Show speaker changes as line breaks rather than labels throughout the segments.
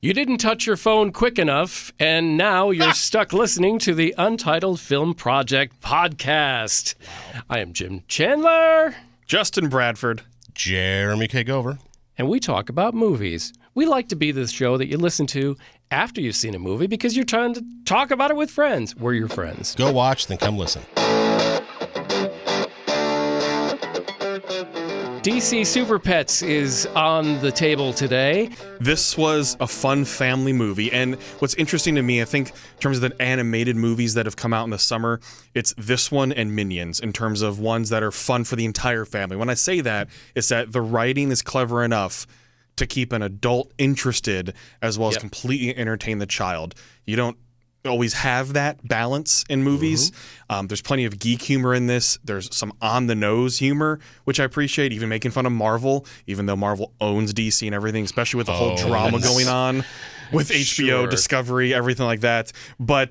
You didn't touch your phone quick enough, and now you're stuck listening to the Untitled Film Project Podcast. Wow. I am Jim Chandler.
Justin Bradford.
Jeremy K. Gover.
And we talk about movies. We like to be this show that you listen to after you've seen a movie because you're trying to talk about it with friends. We're your friends.
Go watch, then come listen.
DC Super Pets is on the table today.
This was a fun family movie, and what's interesting to me, I think, in terms of the animated movies that have come out in the summer, it's this one and Minions in terms of ones that are fun for the entire family. When I say that, it's that the writing is clever enough to keep an adult interested as well as completely entertain the child. You don't always have that balance in movies. There's plenty of geek humor in this. There's some on-the-nose humor, which I appreciate, even making fun of Marvel, even though Marvel owns DC and everything, especially with the whole drama going on with HBO, Discovery, everything like that. But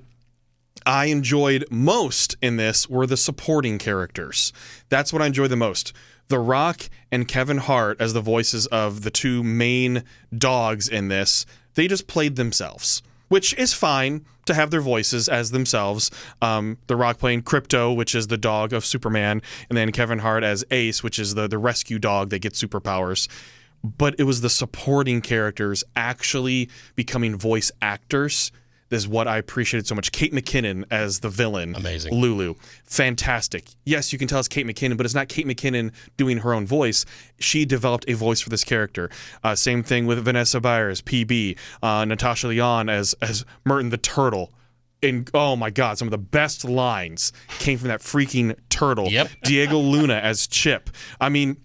I enjoyed most in this were the supporting characters. That's what I enjoyed the most. The Rock and Kevin Hart as the voices of the two main dogs in this, they just played themselves, which is fine to have their voices as themselves. The Rock playing Crypto, which is the dog of Superman, and then Kevin Hart as Ace, which is the rescue dog that gets superpowers. But it was the supporting characters actually becoming voice actors. This is what I appreciated so much. Kate McKinnon as the villain.
Amazing.
Lulu. Fantastic. Yes, you can tell it's Kate McKinnon, but it's not Kate McKinnon doing her own voice. She developed a voice for this character. Same thing with Vanessa Byers, PB. Natasha Lyonne as Merton the Turtle. And oh my God, some of the best lines came from that freaking turtle.
Yep.
Diego Luna as Chip. I mean,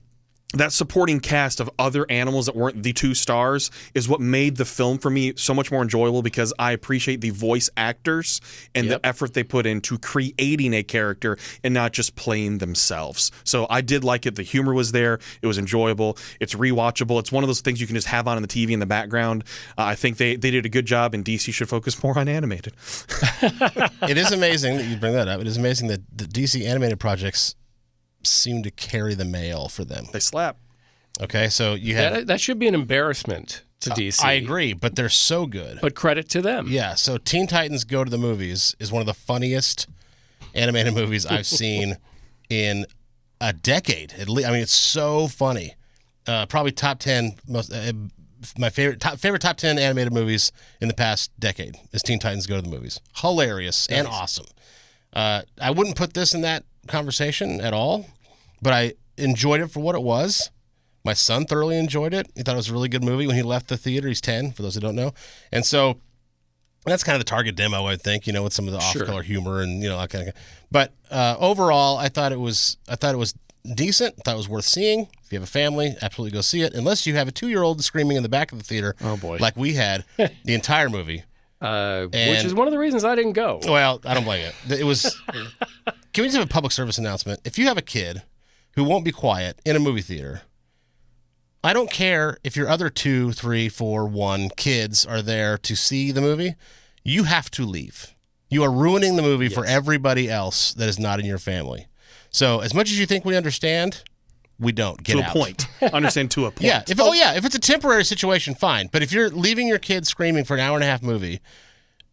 that supporting cast of other animals that weren't the two stars is what made the film for me so much more enjoyable because I appreciate the voice actors and the effort they put into creating a character and not just playing themselves. So I did like it. The humor was there. It was enjoyable. It's rewatchable. It's one of those things you can just have on the TV in the background. I think they did a good job, and DC should focus more on animated.
It is amazing that you bring that up. It is amazing that the DC animated projects seem to carry the mail for them.
They slap.
Okay, so you have...
That should be an embarrassment to DC.
I agree, but they're so good.
But credit to them.
Yeah, so Teen Titans Go to the Movies is one of the funniest animated movies I've seen in a decade. I mean, it's so funny. Probably top 10 most... my favorite top 10 animated movies in the past decade is Teen Titans Go to the Movies. Hilarious and awesome. I wouldn't put this in that conversation at all, but I enjoyed it for what it was. My son thoroughly enjoyed it. He thought it was a really good movie when he left the theater. He's 10, for those who don't know. And so that's kind of the target demo, I think, with some of the off-color humor and, that kind of. But overall, I thought it was decent. I thought it was worth seeing. If you have a family, absolutely go see it. Unless you have a 2-year-old screaming in the back of the theater, like we had the entire movie.
Which is one of the reasons I didn't go.
Well, I don't blame you. It was. Can we just have a public service announcement? If you have a kid who won't be quiet in a movie theater, I don't care if your other 2, 3, 4, 1 kids are there to see the movie. You have to leave. You are ruining the movie for everybody else that is not in your family. So as much as you think we understand, we don't. Get out.
To a point. Understand to a point.
Yeah. If it's a temporary situation, fine. But if you're leaving your kid screaming for an hour-and-a-half movie,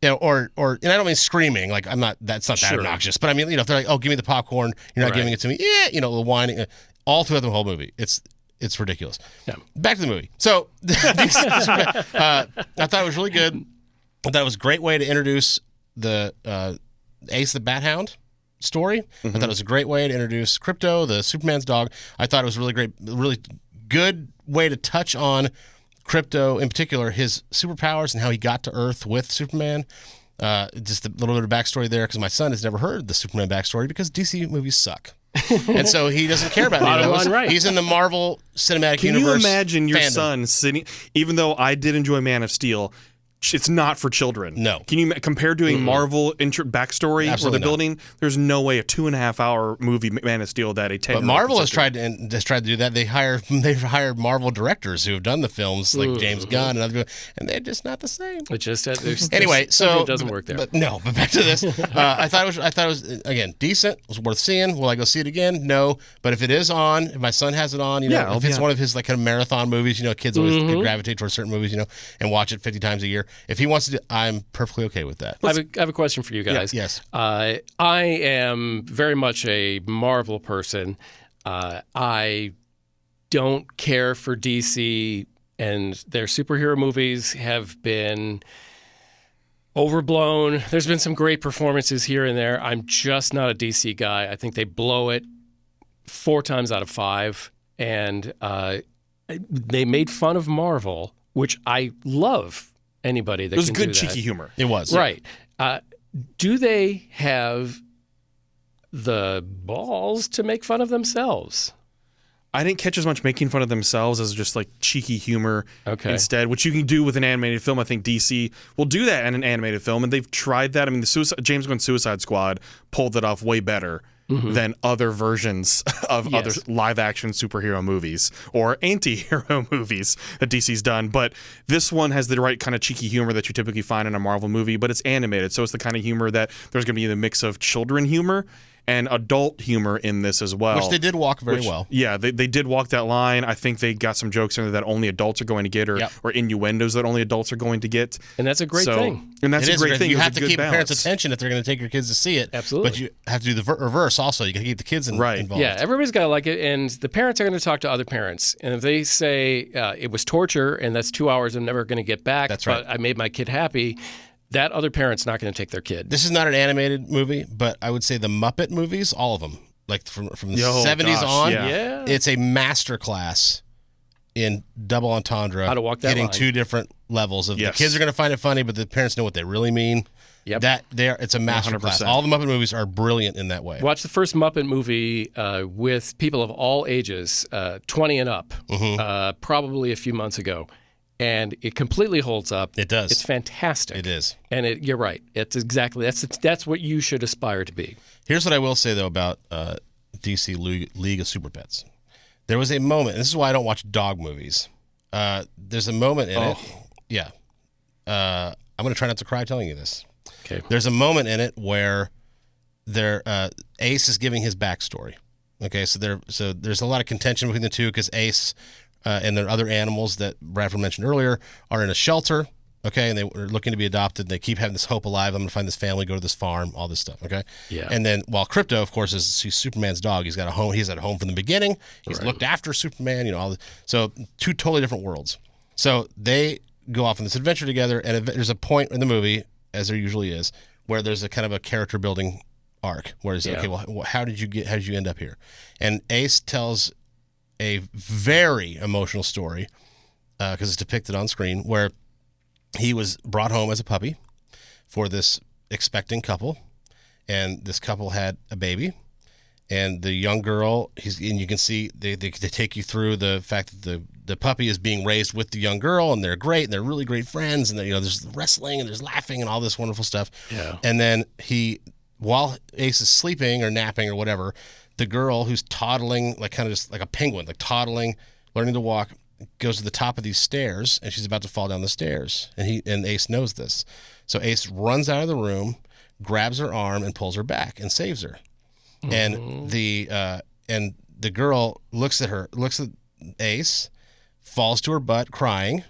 or and I don't mean screaming, like that's not that obnoxious, but I mean, if they're like, oh, give me the popcorn, you're not giving it to me, the whining, all throughout the whole movie. It's ridiculous. Yeah. Back to the movie. So I thought it was really good. I thought it was a great way to introduce the Ace the Bat Hound story. I thought it was a great way to introduce Crypto, the Superman's dog. I thought it was really good way to touch on Crypto, in particular, his superpowers and how he got to Earth with Superman. Just a little bit of backstory there, because my son has never heard the Superman backstory because DC movies suck. And so he doesn't care about any of those.
Right.
He's in the Marvel Cinematic Universe.
Can you imagine your
fandom.
son sitting, even though I did enjoy Man of Steel, it's not for children.
No.
Can you compare doing Marvel backstory for
Absolutely
the
not.
building? There's no way a 2.5-hour movie Man of Steel that a 10.
But Marvel has tried to do that. They've hired Marvel directors who have done the films like James Gunn and other, and they're just not the same.
It just
Anyway, so
it doesn't work there.
But back to this. I thought it was again decent. It was worth seeing. Will I go see it again? No. But if it is on, if my son has it on,
Yeah,
if it's one of his like kind of marathon movies, kids always gravitate towards certain movies, and watch it 50 times a year. If he wants to, I'm perfectly okay with that.
I have a question for you guys.
Yes.
I am very much a Marvel person. I don't care for DC, and their superhero movies have been overblown. There's been some great performances here and there. I'm just not a DC guy. I think they blow it 4 times out of 5. And they made fun of Marvel, which I love. Anybody that
It was
can
good
do that.
cheeky humor.
It was
Right. Do they have the balls to make fun of themselves?
I didn't catch as much making fun of themselves as just like cheeky humor instead, which you can do with an animated film. I think DC will do that in an animated film, and they've tried that. I mean, the James Gunn Suicide Squad pulled it off way better than other versions of other live-action superhero movies or anti-hero movies that DC's done. But this one has the right kind of cheeky humor that you typically find in a Marvel movie, but it's animated, so it's the kind of humor that there's going to be the mix of children humor and adult humor in this as well.
Which they did walk very well.
Yeah, they did walk that line. I think they got some jokes in there that only adults are going to get, or innuendos that only adults are going to get.
And that's a great thing.
And that's
It
a
is
great thing.
You
It was
have
a
to
good
keep parents'
balance.
attention if they're going to take your kids to see it.
Absolutely.
But you have to do the reverse also. You got to keep the kids involved.
Yeah, everybody's got to like it, and the parents are going to talk to other parents. And if they say it was torture and that's 2 hours I'm never going to get back,
That's right.
but I made my kid happy, that other parent's not going to take their kid.
This is not an animated movie, but I would say the Muppet movies, all of them, like from the 70s on,
Yeah.
it's a masterclass in double entendre.
How to walk that
hitting
line.
2 different levels of
Yes.
the kids are going to find it funny, but the parents know what they really mean.
Yep.
It's a masterclass.
100%.
All the Muppet movies are brilliant in that way.
Watch the first Muppet movie with people of all ages, 20 and up, probably a few months ago. And it completely holds up.
It does.
It's fantastic.
It is.
And you're right. It's exactly that's what you should aspire to be.
Here's what I will say, though, about DC League of Super Pets. There was a moment, and this is why I don't watch dog movies. There's a moment in it. Yeah. I'm going to try not to cry telling you this.
Okay.
There's a moment in it where Ace is giving his backstory. Okay, so there's a lot of contention between the two because Ace and their other animals that Bradford mentioned earlier are in a shelter. Okay, and they were looking to be adopted. And they keep having this hope alive. I'm going to find this family, go to this farm, all this stuff. Okay.
Yeah.
And then while Crypto, of course, he's Superman's dog. He's got a home. He's at home from the beginning. He's looked after Superman. All so 2 totally different worlds. So they go off on this adventure together, and there's a point in the movie, as there usually is, where there's a kind of a character building arc. Where it's okay, well, how did you end up here? And Ace tells a very emotional story because it's depicted on screen where he was brought home as a puppy for this expecting couple, and this couple had a baby, and the young girl, and you can see they take you through the fact that the puppy is being raised with the young girl, and they're great, and they're really great friends, and there's wrestling and there's laughing and all this wonderful stuff.
Yeah.
And then while Ace is sleeping or napping or whatever, the girl who's toddling, like kind of just like a penguin, like toddling, learning to walk, goes to the top of these stairs, and she's about to fall down the stairs. And Ace knows this. So Ace runs out of the room, grabs her arm, and pulls her back and saves her. And the girl looks at Ace, falls to her butt crying.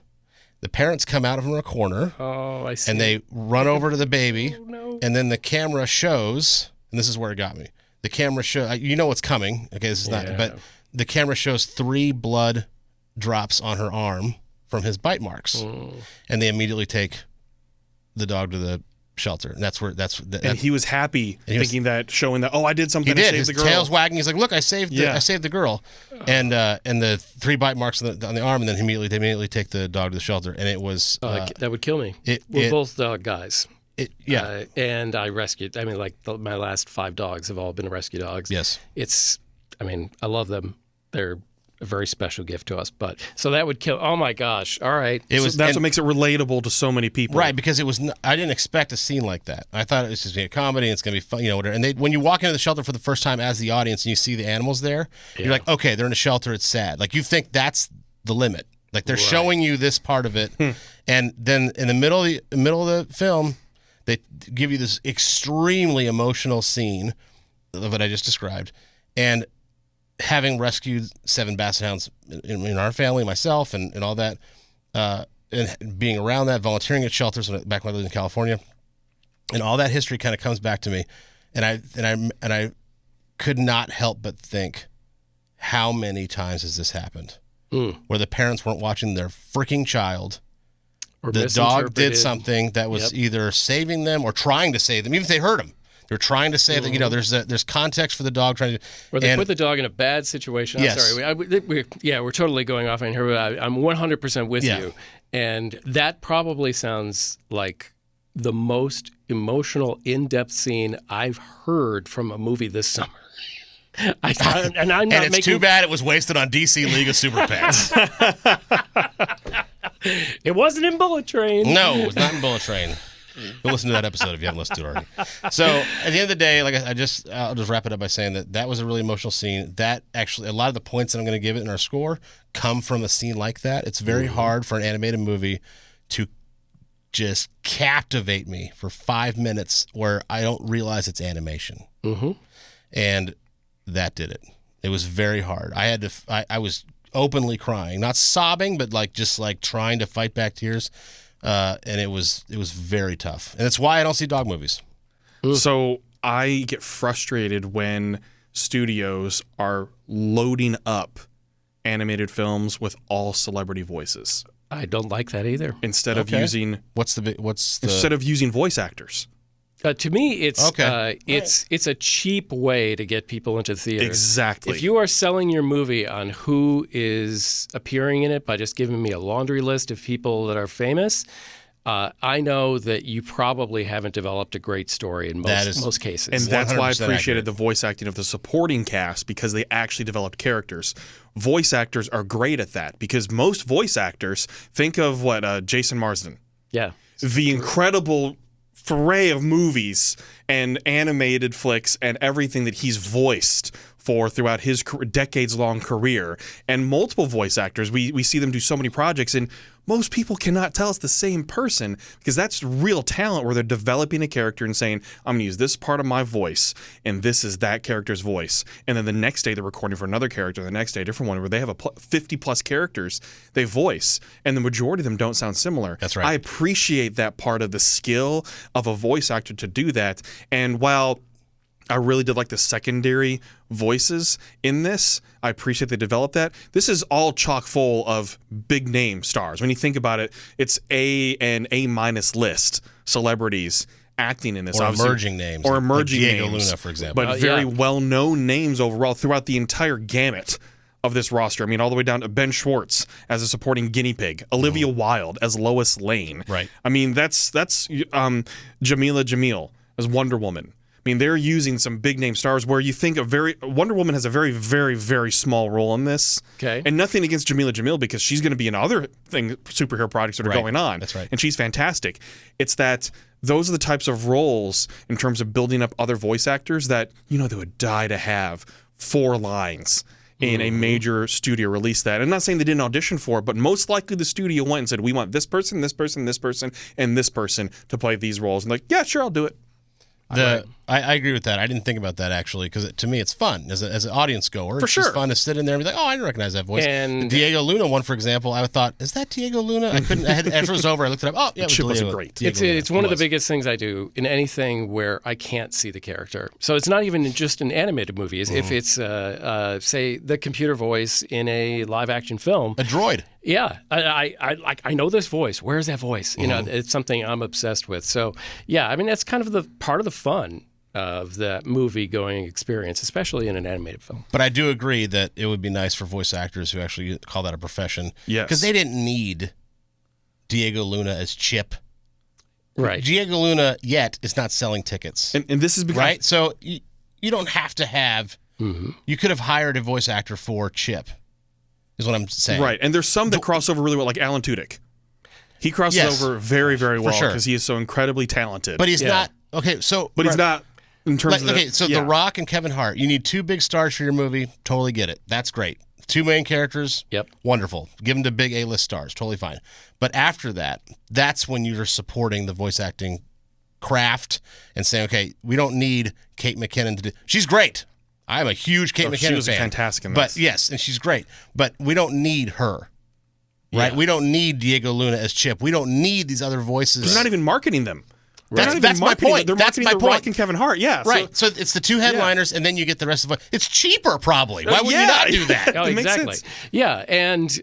The parents come out from a corner.
Oh, I see.
And they run over to the baby.
Oh, no.
And then the camera shows, and this is where it got me. The camera shows, you know what's coming. Okay, this is not, but the camera shows 3 blood drops on her arm from his bite marks. And they immediately take the dog to the shelter. And
And he was happy thinking that, showing that, I did something to save the girl.
His tail's wagging. He's like, look, I saved the girl. And the 3 bite marks on the arm, and then they immediately take the dog to the shelter. And it was
that would kill me. We're both dog guys. And I rescued. I mean, my last 5 dogs have all been rescue dogs.
Yes.
I love them. They're a very special gift to us. But so that would kill. Oh my gosh! All right,
That's what makes it relatable to so many people,
right? Because it was. I didn't expect a scene like that. I thought it was just gonna be a comedy. And it's gonna be fun, whatever. And when you walk into the shelter for the first time as the audience and you see the animals there, you're like, okay, they're in a shelter. It's sad. Like you think that's the limit. Like they're showing you this part of it, and then in the middle of the film, they give you this extremely emotional scene of what I just described, and having rescued 7 basset hounds in our family, myself, and all that, and being around that, volunteering at shelters back when I lived in California, and all that history kind of comes back to me, and I could not help but think, how many times has this happened, where the parents weren't watching their freaking child, or the dog did something that was either saving them or trying to save them, even if they hurt them. They're trying to say that there's context for the dog trying to.
Or they put the dog in a bad situation. I'm sorry. We're totally going off in here. But I'm 100% with you, and that probably sounds like the most emotional, in-depth scene I've heard from a movie this summer.
And it's too bad it was wasted on DC League of Super Pets.
It wasn't in Bullet Train.
No, it was not in Bullet Train. Go listen to that episode if you haven't listened to it already. So at the end of the day, I'll just wrap it up by saying that was a really emotional scene. That actually, a lot of the points that I'm going to give it in our score come from a scene like that. It's very hard for an animated movie to just captivate me for 5 minutes where I don't realize it's animation. And that did it. It was very hard. I was openly crying, not sobbing, but just trying to fight back tears. And it was very tough, and that's why I don't see dog movies.
So I get frustrated when studios are loading up animated films with all celebrity voices.
I don't like that either.
Instead of using
instead
of using voice actors.
To me, it's a cheap way to get people into theaters.
Exactly.
If you are selling your movie on who is appearing in it by just giving me a laundry list of people that are famous, I know that you probably haven't developed a great story in most cases.
And that's why I appreciated the voice acting of the supporting cast, because they actually developed characters. Voice actors are great at that, because most voice actors, think of Jason Marsden.
Yeah.
The incredible array of movies and animated flicks and everything that he's voiced for throughout his decades-long career, and multiple voice actors. We see them do so many projects, and most people cannot tell it's the same person, because that's real talent where they're developing a character and saying, I'm going to use this part of my voice, and this is that character's voice. And then the next day they're recording for another character, the next day a different one, where they have 50-plus characters they voice, and the majority of them don't sound similar.
That's right.
I appreciate that part of the skill of a voice actor to do that. And while I really did like the secondary voices in this, I appreciate they developed that. This is all chock full of big name stars. When you think about it, it's A and A- list celebrities acting in this.
Or emerging names.
Or emerging
like Diego
names.
Luna, for example.
But very well-known names overall throughout the entire gamut of this roster. I mean, all the way down to Ben Schwartz as a supporting guinea pig, Olivia Wilde as Lois Lane.
Right.
I mean, that's Jamila Jamil as Wonder Woman. I mean, they're using some big name stars where you think Wonder Woman has a very, very, very small role in this.
Okay.
And nothing against Jamila Jamil, because she's going to be in other superhero projects that are going on.
That's right.
And she's fantastic. It's that those are the types of roles in terms of building up other voice actors that, they would die to have 4 lines in a major studio release that. I'm not saying they didn't audition for it, but most likely the studio went and said, we want this person, this person, this person, and this person to play these roles. And yeah, sure, I'll do it.
I agree with that. I didn't think about that, actually, because to me it's fun as an audience goer.
For
it's
sure.
just fun to sit in there and be like, oh, I didn't recognize that voice.
And
the Diego Luna one, for example, I thought, is that Diego Luna? I couldn't. After it was over, I looked it up. Oh, yeah,
Chip was great.
It's one of the biggest things I do in anything where I can't see the character. So it's not even just an animated movie. If it's, say, the computer voice in a live-action film.
A droid.
Yeah, I know this voice. Where's that voice? It's something I'm obsessed with. So, yeah, I mean, that's kind of the part of the fun of that movie-going experience, especially in an animated film.
But I do agree that it would be nice for voice actors who actually call that a profession.
Yes.
Because they didn't need Diego Luna as Chip.
Right.
Diego Luna yet is not selling tickets.
And this is because...
Right? So you don't have to have... You could have hired a voice actor for Chip. is what I'm saying.
Right, and there's some that cross over really well, like Alan Tudyk. He crosses over very, very well because he is so incredibly talented.
But he's not okay. So,
but he's not in terms of
so The Rock and Kevin Hart. You need 2 big stars for your movie. Totally get it. That's great. 2 main characters.
Yep.
Wonderful. Give them to big A-list stars. Totally fine. But after that, that's when you're supporting the voice acting craft and saying, okay, we don't need Kate McKinnon to do. She's great. I'm a huge Kate McKinnon fan.
She was fantastic in this.
But yes, and she's great. But we don't need her. Right? We don't need Diego Luna as Chip. We don't need these other voices.
They're not even marketing them.
That's my point.
They're marketing The Rock and Kevin Hart. Yeah.
Right. So it's the 2 headliners, and then you get the rest of it. It's cheaper, probably. Why would you not do that?
Oh,
It makes
exactly.
sense.
Yeah, and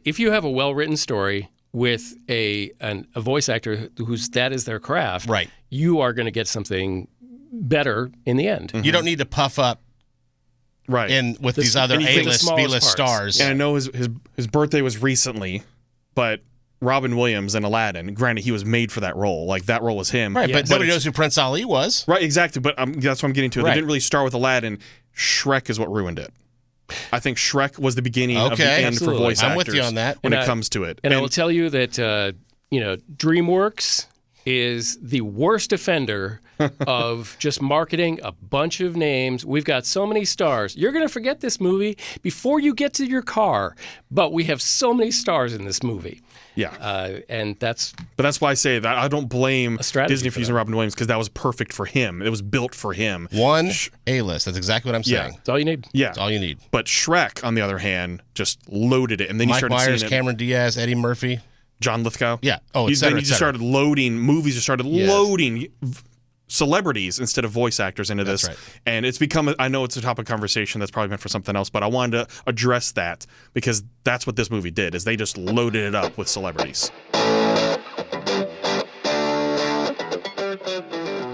if you have a well-written story with a voice actor that is their craft,
right,
you are going to get something better in the end.
You don't need to puff up with these other A-list, B-list stars.
And I know his birthday was recently, but Robin Williams in Aladdin, granted, he was made for that role. Like, that role was him.
Right, but nobody knows who Prince Ali was.
Right, exactly. But that's what I'm getting to.
Right.
They didn't really start with Aladdin. Shrek is what ruined it. I think Shrek was the beginning of the end for voice actors.
I'm with you on that.
When it comes to it.
And I will tell you that, DreamWorks is the worst offender of just marketing a bunch of names. We've got so many stars. You're going to forget this movie before you get to your car, but we have so many stars in this movie.
Yeah.
And that's...
But that's why I say that I don't blame Disney for using
that.
Robin Williams, because that was perfect for him. It was built for him.
One A-list. That's exactly what I'm saying.
That's all you need.
Yeah.
That's all you need.
But Shrek, on the other hand, just loaded it. And then
Mike
you started
Myers,
seeing it.
Cameron Diaz, Eddie Murphy.
John Lithgow.
Yeah. Oh,
Then
etc.
you just started loading movies. You started loading celebrities instead of voice actors into this.
That's right.
And it's become, I know it's a topic of conversation that's probably meant for something else, but I wanted to address that because that's what this movie did, is they just loaded it up with celebrities.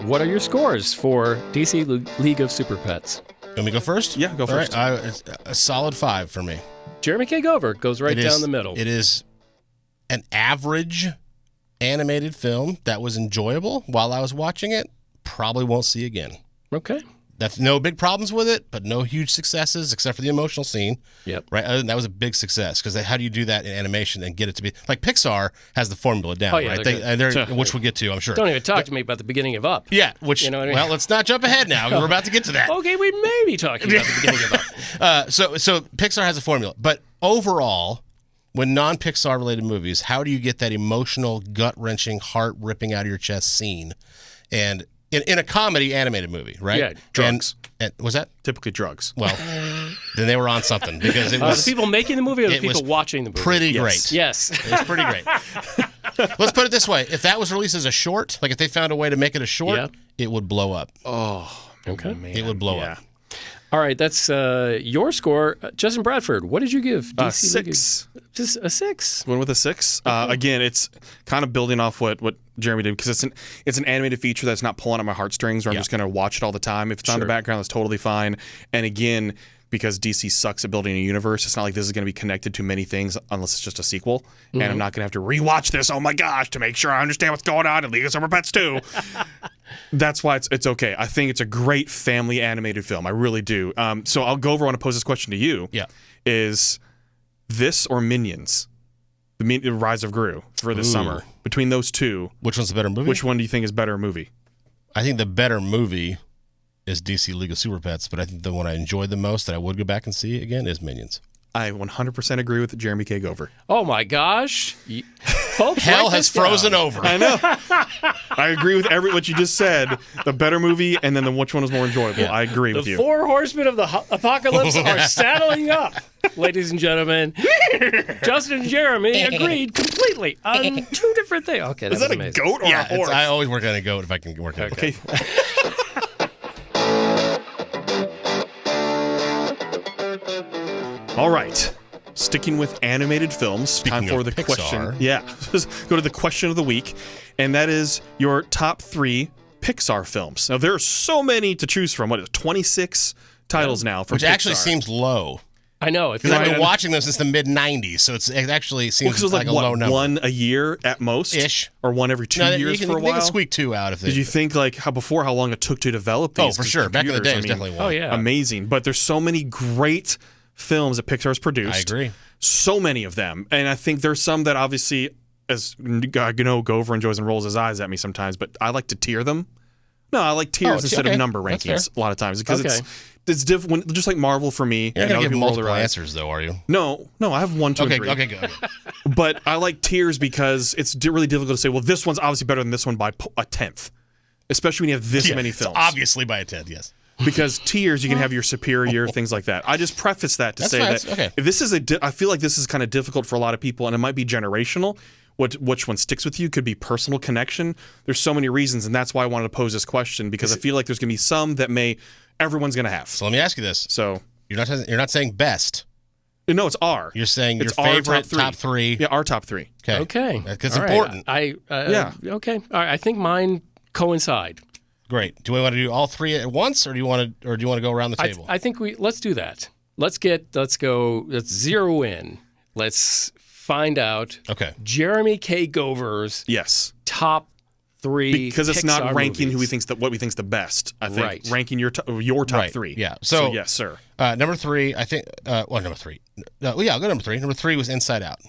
What are your scores for DC League of Super Pets?
Let me go first?
Yeah, go first.
All right. It's a solid 5 for me.
Jeremy K. Gover goes right down the middle.
It is an average animated film that was enjoyable while I was watching it. Probably won't see again.
Okay.
That's no big problems with it, but no huge successes except for the emotional scene.
Yep.
Right. Other than that was a big success because how do you do that in animation and get it to be like Pixar has the formula down, right? Which we'll get to, I'm sure.
Don't even talk to me about the beginning of Up.
Yeah. Which,
you know what I mean?
Well, let's not jump ahead now. We're about to get to that.
Okay, we may be talking about the beginning of Up.
So Pixar has a formula, but overall, when non-Pixar related movies, how do you get that emotional, gut-wrenching, heart-ripping out of your chest scene? And in a comedy animated movie, right?
Yeah, drugs.
And was that?
Typically drugs.
Well, then they were on something because it was
the people making the movie or the people watching the movie?
Pretty great.
Yes.
It was pretty great. Let's put it this way. If that was released as a short, like if they found a way to make it a short, it would blow up.
Oh,
okay.
Man.
It would blow up.
All right, that's your score. Justin Bradford, what did you give? DC
6.
Just a 6.
Went with a 6. Again, it's kind of building off what Jeremy did because it's an animated feature that's not pulling at my heartstrings where I'm just going to watch it all the time. If it's on the background, that's totally fine. And again, because DC sucks at building a universe, it's not like this is going to be connected to many things unless it's just a sequel. And I'm not going to have to rewatch this, oh my gosh, to make sure I understand what's going on in League of Super Pets 2. That's why it's okay. I think it's a great family animated film. I really do. So I'll go over. I want to pose this question to you.
Yeah.
Is this or Minions? The Rise of Gru for this summer. Between those two.
Which one's the better movie?
Which one do you think is better movie?
I think the better movie is DC League of Super Pets, but I think the one I enjoyed the most that I would go back and see again is Minions.
I 100% agree with Jeremy K. Gover.
Oh my gosh. Folks,
Hell has frozen over.
I know. I agree with what you just said. The better movie and then which one was more enjoyable. Yeah. I agree with you.
The 4 horsemen of the apocalypse are saddling up, ladies and gentlemen. Justin and Jeremy agreed completely on 2 different things. Okay,
is that
amazing.
A goat or a horse?
I always work on a goat if I can work on a goat.
Okay. All right. Sticking with animated films,
Speaking
time for
of
the
Pixar.
question. Yeah. Let's go to the question of the week, and that is your top 3 Pixar films. Now, there are so many to choose from. What is it, 26 titles now from
Which
Pixar.
actually seems low.
I know.
Because I've been watching them since the mid-'90s, so it actually seems
it was
like a low number.
One a year at most?
Ish.
Or one every 2 years for a while?
They can squeak 2 out if they...
Did you think how long it took to develop these?
Oh, for sure. Back in the day, it was definitely one.
Oh, yeah.
Amazing. But there's so many great films that Pixar's produced.
I agree.
so many of them. And I think there's some that obviously, as Gover enjoys and rolls his eyes at me sometimes, but I like to tier them. No, I like tiers instead of number rankings a lot of times because it's different. Just like Marvel for me.
You're not going to give multiple answers, though, are you?
No, I have 1, 2, and 3.
Okay, good.
But I like tiers because it's really difficult to say, well, this one's obviously better than this one by a tenth, especially when you have this many films.
Obviously by a tenth, yes.
Because tiers, you can have your superior, things like that. I just preface that to say that if this is I feel like this is kind of difficult for a lot of people, and it might be generational. Which one sticks with you could be personal connection. There's so many reasons, and that's why I wanted to pose this question, because I feel like there's going to be some that everyone's going to have.
So let me ask you this.
So
you're not saying best.
No, it's our.
You're saying your favorite top three.
Yeah, our top 3.
Okay. That's important.
Okay. All right. I think mine coincide.
Great. Do we want to do all 3 at once, or do you want to go around the table?
I think let's do that. Let's zero in. Let's find out Jeremy K. Gover's top 3
because it's
Pixar
not ranking
movies.
what we think's the best. I think ranking your top 3.
Yeah.
So yes, sir.
Number 3, I think. Number 3. I'll go number 3. Number 3 was Inside Out.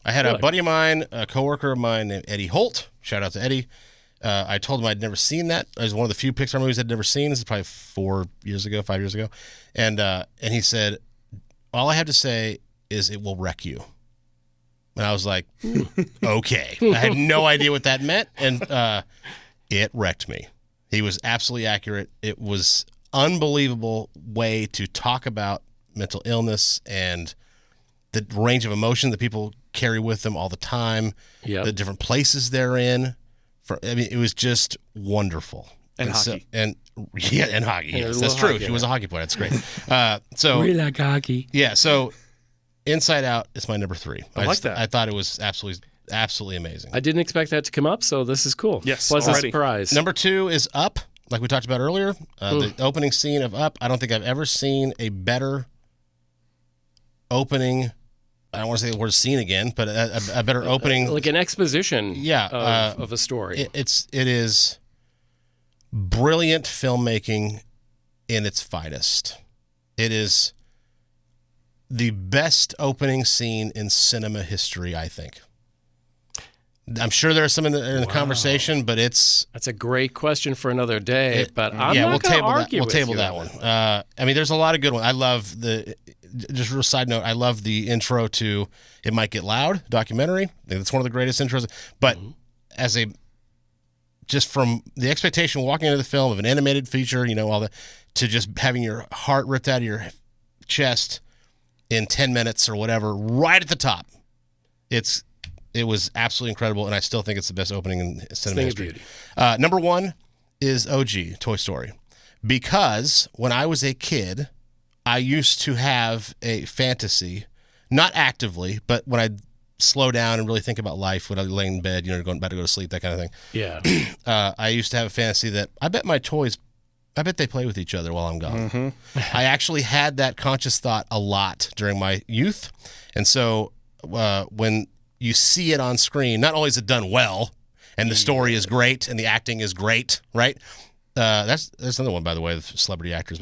I had a buddy of mine, a coworker of mine named Eddie Holt. Shout out to Eddie. I told him I'd never seen that. It was one of the few Pixar movies I'd never seen. This is probably 5 years ago, and he said, "All I have to say is it will wreck you." And I was like, okay. I had no idea what that meant, and it wrecked me. He was absolutely accurate. It was unbelievable way to talk about mental illness and the range of emotion that people carry with them all the time, the different places they're in. It was just wonderful.
And hockey.
And hockey. Yes, that's true. She was a hockey player. That's great.
We like hockey.
Yeah, so Inside Out is my number 3.
I like that.
I thought it was absolutely amazing.
I didn't expect that to come up, so this is cool.
Yes,
pleasant surprise.
Number 2 is Up, like we talked about earlier. The opening scene of Up. I don't think I've ever seen a better opening. I don't want to say the word scene again, but a better opening,
like an exposition. Of a story.
It is brilliant filmmaking in its finest. It is the best opening scene in cinema history, I think. I'm sure there are some in the conversation, but that's
a great question for another day. But I'm not going to argue with you.
We'll table that one. There's a lot of good ones. I love just a real side note, I love the intro to It Might Get Loud documentary. I think that's one of the greatest intros. But just from the expectation walking into the film of an animated feature, all that, to just having your heart ripped out of your chest in 10 minutes or whatever, right at the top. It was absolutely incredible, and I still think it's the best opening in cinema history. Number 1 is OG, Toy Story. Because when I was a kid, I used to have a fantasy, not actively, but when I'd slow down and really think about life, when I lay in bed, about to go to sleep, that kind of thing.
Yeah.
I used to have a fantasy that I bet my toys, they play with each other while I'm gone. Mm-hmm. I actually had that conscious thought a lot during my youth. And so when you see it on screen, not only is it done well, and the story is great, and the acting is great, right? That's another one, by the way, of celebrity actors.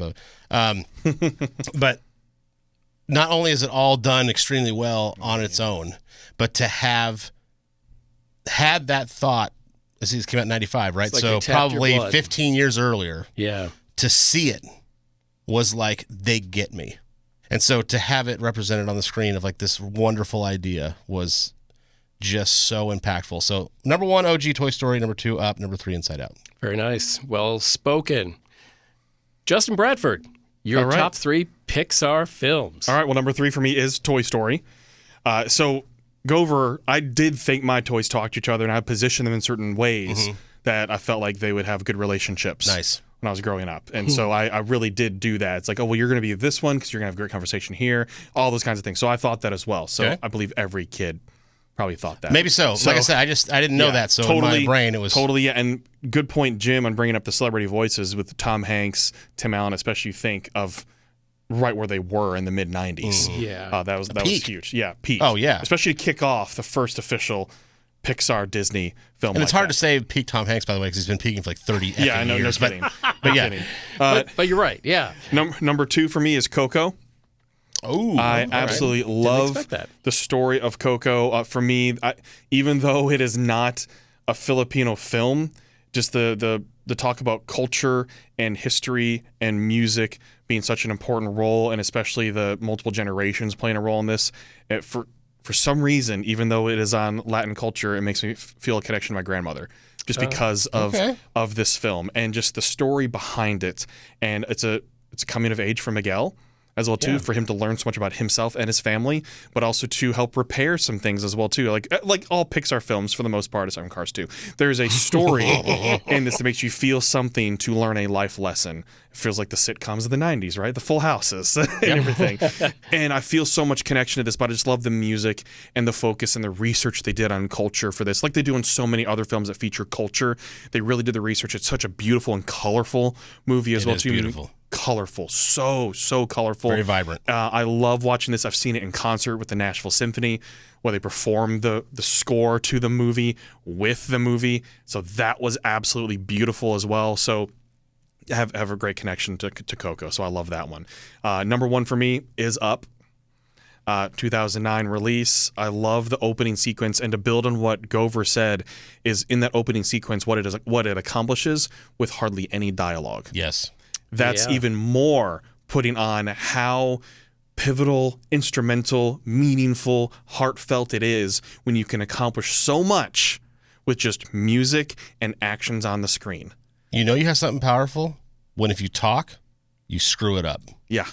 But not only is it all done extremely well on its own, but to have had that thought, this came out in 95, right?
Like
so probably 15 years earlier.
Yeah.
To see it was like, they get me. And so to have it represented on the screen of like this wonderful idea was just so impactful. So number 1, OG Toy Story. Number 2, Up. Number 3, Inside Out.
Very nice. Well spoken. Justin Bradford, your top 3 Pixar films.
All right. Well, number 3 for me is Toy Story. So Gover, I did think my toys talk to each other, and I positioned them in certain ways that I felt like they would have good relationships.
Nice.
When I was growing up. And so I really did do that. It's like, oh, well, you're going to be this one because you're going to have a great conversation here, all those kinds of things. So I thought that as well. So I believe every kid probably thought that.
Maybe so. Like I said, I didn't know that. So totally, in my brain, it was...
Totally, yeah. And good point, Jim, on bringing up the celebrity voices with Tom Hanks, Tim Allen, especially you think of right where they were in the mid-90s.
Yeah.
That was huge. Yeah, peak.
Oh, yeah.
Especially to kick off the first official Pixar Disney film.
And it's hard to say peak Tom Hanks, by the way, because he's been peaking for like 30 years.
Yeah, I know, no kidding.
But yeah.
But you're right, yeah.
Number 2 for me is Coco.
Oh,
I absolutely love
expect that.
the story of Coco. For me, even though it is not a Filipino film, just the talk about culture and history and music being such an important role, and especially the multiple generations playing a role in this, for some reason, even though it is on Latin culture, it makes me feel a connection to my grandmother. Just because of this film and just the story behind it, and it's a coming of age for Miguel as well too, for him to learn so much about himself and his family, but also to help repair some things as well too. Like all Pixar films for the most part, aside from Cars 2, there's a story in this that makes you feel something to learn a life lesson. It feels like the sitcoms of the 90s, right? The Full Houses and everything. And I feel so much connection to this, but I just love the music and the focus and the research they did on culture for this. Like they do in so many other films that feature culture. They really did the research. It's such a beautiful and colorful movie as well too.
Beautiful.
Colorful, so colorful,
very vibrant.
I love watching this. I've seen it in concert with the Nashville Symphony, where they perform the score to the movie with the movie. So that was absolutely beautiful as well. So I have a great connection to Coco. So I love that one. Number one for me is Up. 2009 release. I love the opening sequence, and to build on what Gover said, is in that opening sequence what it accomplishes with hardly any dialogue.
Yes.
That's even more putting on how pivotal, instrumental, meaningful, heartfelt it is when you can accomplish so much with just music and actions on the screen.
You know you have something powerful when if you talk, you screw it up.
Yeah.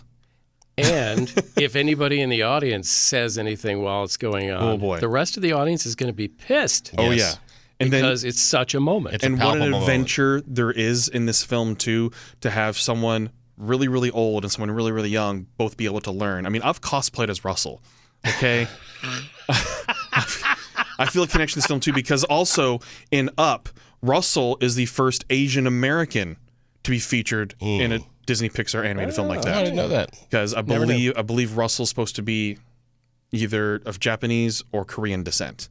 And if anybody in the audience says anything while it's going on,
oh boy,
the rest of the audience is going to be pissed.
Oh yeah. And
because it's such a moment.
And what an adventure there is in this film, too, to have someone really, really old and someone really, really young both be able to learn. I mean, I've cosplayed as Russell, okay? I feel a connection to this film, too, because also in Up, Russell is the first Asian American to be featured in a Disney Pixar animated film like that.
I didn't know that.
Because I believe Russell's supposed to be either of Japanese or Korean descent.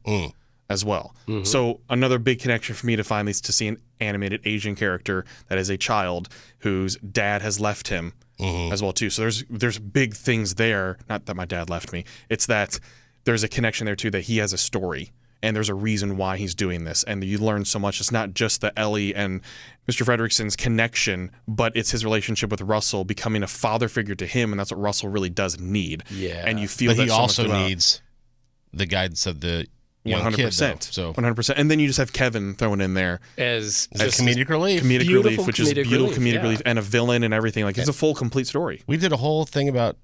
As well. Mm-hmm. So another big connection for me to finally to see an animated Asian character that is a child whose dad has left him as well too. So there's big things there. Not that my dad left me. It's that there's a connection there too, that he has a story and there's a reason why he's doing this. And you learn so much. It's not just the Ellie and Mr. Fredrickson's connection, but it's his relationship with Russell becoming a father figure to him, and that's what Russell really does need.
Yeah.
And you feel
but
that
he
so
also
much
needs the guidance of the
100%.
So
100%. And then you just have Kevin thrown in there
as
comedic relief.
Comedic relief, which is beautiful
relief,
comedic relief, and a villain and everything. Like, it's a full, complete story.
We did a whole thing about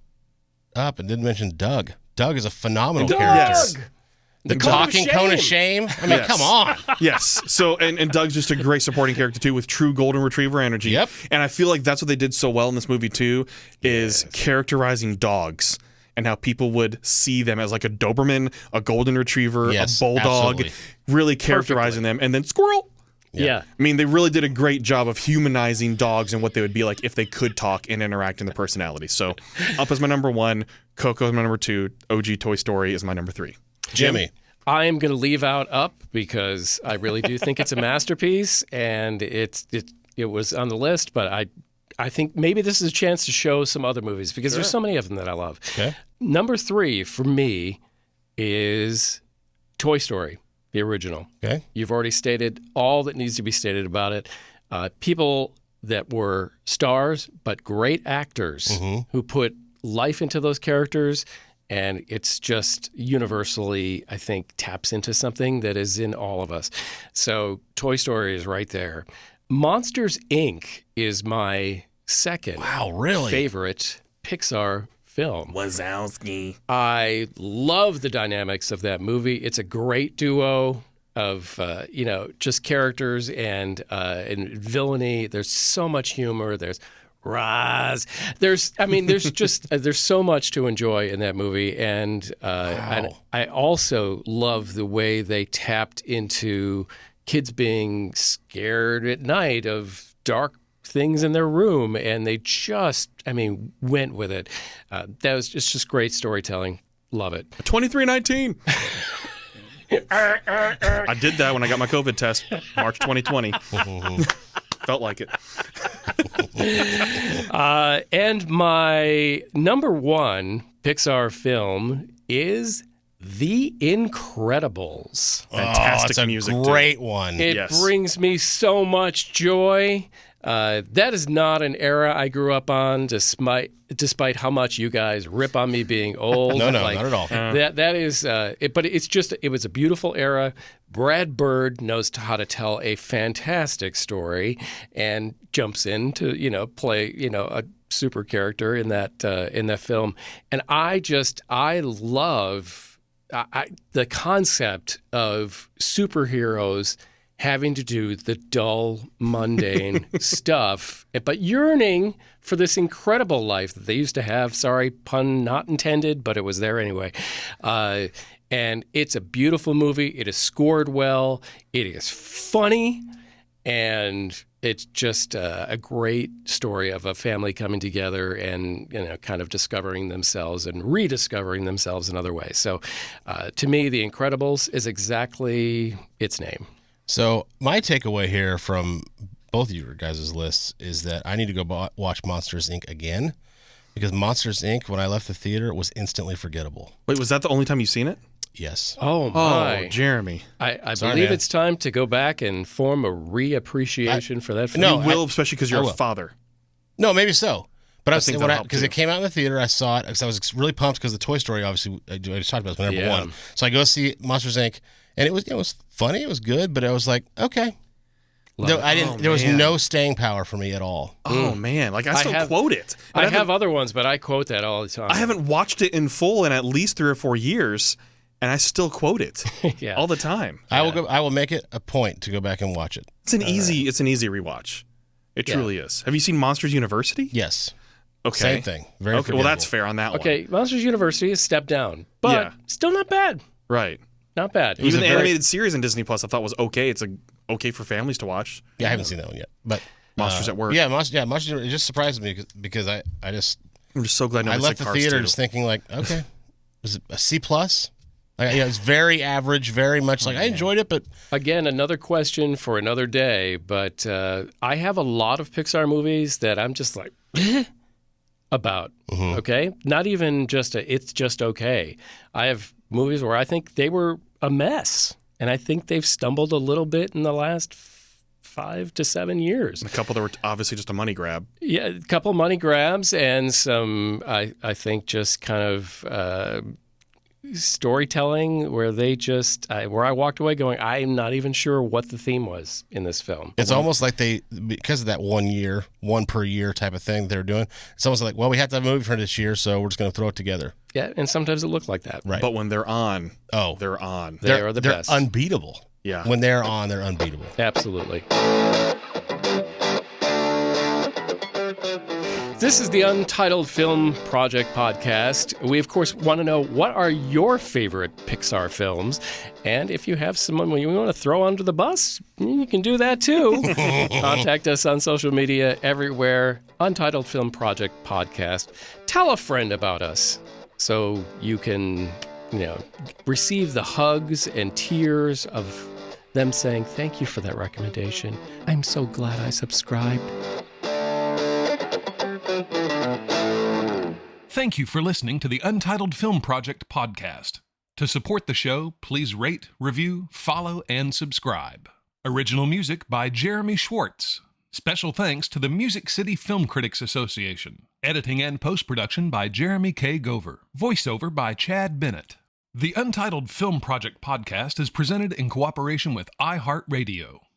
Up and didn't mention Doug. Doug is a phenomenal
Doug!
character.
Yes.
The talking cone of shame. I mean, come on.
Yes. So, and Doug's just a great supporting character, too, with true golden retriever energy.
Yep.
And I feel like that's what they did so well in this movie, too, is characterizing dogs. And how people would see them as like a Doberman, a golden retriever, a bulldog,
absolutely.
really characterizing them, and then squirrel.
Yeah.
I mean, they really did a great job of humanizing dogs and what they would be like if they could talk and interact in the personality. So, Up is my number one, Coco is my number two, OG Toy Story is my number three.
Jimmy.
I am going to leave out Up because I really do think it's a masterpiece, and it was on the list, but I think maybe this is a chance to show some other movies because there's so many of them that I love.
Okay.
Number three for me is Toy Story, the original.
Okay.
You've already stated all that needs to be stated about it. People that were stars, but great actors who put life into those characters, and it's just universally, I think, taps into something that is in all of us. So Toy Story is right there. Monsters, Inc. is my second favorite Pixar film.
Wazowski.
I love the dynamics of that movie. It's a great duo of just characters and villainy. There's so much humor. There's Roz. There's so much to enjoy in that movie, and I also love the way they tapped into kids being scared at night of dark things in their room, and they just, went with it. It's just great storytelling. Love it.
2319. I did that when I got my COVID test, March 2020. Felt like it.
And my number one Pixar film is The Incredibles.
Fantastic
that's a
music, too.
great one.
It
Yes.
brings me so much joy. That is not an era I grew up on, despite how much you guys rip on me being old.
No, not at all.
That is, but it was a beautiful era. Brad Bird knows how to tell a fantastic story and jumps in to play a super character in that film. And I love the concept of superheroes having to do the dull, mundane stuff, but yearning for this incredible life that they used to have. Sorry, pun not intended, but it was there anyway. And it's a beautiful movie. It is scored well. It is funny. And it's just a great story of a family coming together and, kind of discovering themselves and rediscovering themselves in other ways. So to me, The Incredibles is exactly its name.
So my takeaway here from both of your guys' lists is that I need to go watch Monsters, Inc. again, because Monsters, Inc., when I left the theater, was instantly forgettable.
Wait, was that the only time you've seen it?
Yes.
Oh, my.
Oh, Jeremy.
I
Sorry,
believe
man.
it's time to go back and form a reappreciation for that film.
No,
You will, especially because you're
I
a
will.
father.
No, maybe so. But I was
think
thinking,
that'll help,
because
too.
it came out in the theater, I saw it, because I was really pumped because the Toy Story, obviously, I just talked about, was my number
Yeah.
one. So I go see Monsters, Inc., and it was funny, it was good, but I was like, okay.
Love it.
There was
man.
no staying power for me at all.
Oh, man. Like, I still
have-
quote it. And
I
haven't-
have other ones, but I quote that all the time.
I haven't watched it in full in at least 3 or 4 years, and I still quote it
Yeah.
all the time.
I will make it a point to go back and watch it.
It's an easy rewatch. It
Yeah.
truly is. Have you seen Monsters University?
Yes.
Okay.
Same thing. Very
Okay, well, that's
forgettable.
fair on that one.
Okay, Monsters University is step down, but
Yeah.
still not bad.
Right.
Not bad.
Even the animated series on Disney Plus I thought was okay. It's okay for families to watch.
Yeah, I haven't seen that one yet. But
Monsters at Work.
Yeah, Monsters. It just surprised me because I
I'm just so glad
I
nobody
left
said
the
Cars
theater
2.
just thinking like, okay, was it a C plus? It's very average, very much like I enjoyed it, but
Again, another question for another day, but I have a lot of Pixar movies that I'm just like, about, okay? Not even just it's just okay. I have movies where I think they were a mess, and I think they've stumbled a little bit in the last 5 to 7 years.
A couple that were obviously just a money grab.
Yeah, a couple money grabs and some, I think, just kind of storytelling where they just, where I walked away going, I'm not even sure what the theme was in this film.
it's almost like because of that 1 year, one per year type of thing they're doing. It's almost like, well, we have to have a movie for this year, so we're just going to throw it together.
Yeah, and sometimes it looked like that.
Right.
But when they're on,
Oh,
they're on.
They are the
they're
best.
unbeatable.
Yeah.
When they're on, they're unbeatable.
Absolutely. This is the Untitled Film Project Podcast. We, of course, want to know what are your favorite Pixar films. And if you have someone you want to throw under the bus, you can do that too. Contact us on social media everywhere. Untitled Film Project Podcast. Tell a friend about us so you can, receive the hugs and tears of them saying, thank you for that recommendation. I'm so glad I subscribed.
Thank you for listening to the Untitled Film Project Podcast. To support the show, please rate, review, follow, and subscribe. Original music by Jeremy Schwartz. Special thanks to the Music City Film Critics Association. Editing and post-production by Jeremy K. Gover. Voiceover by Chad Bennett. The Untitled Film Project Podcast is presented in cooperation with iHeartRadio.